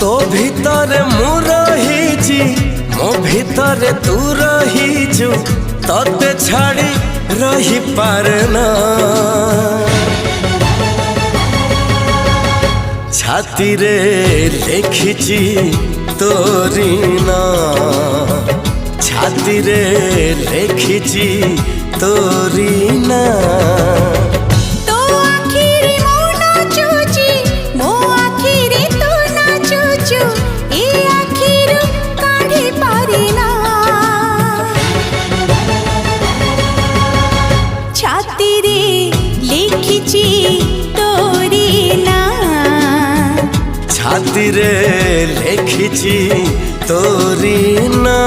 तो भीतर मु रही मो भीतर तू रहीचु तते छाड़ी रही पारना छाती रे लिखिची तोरी ना छाती रे लिखिची तोरी ना छाती रे लिखिची तोरी ना।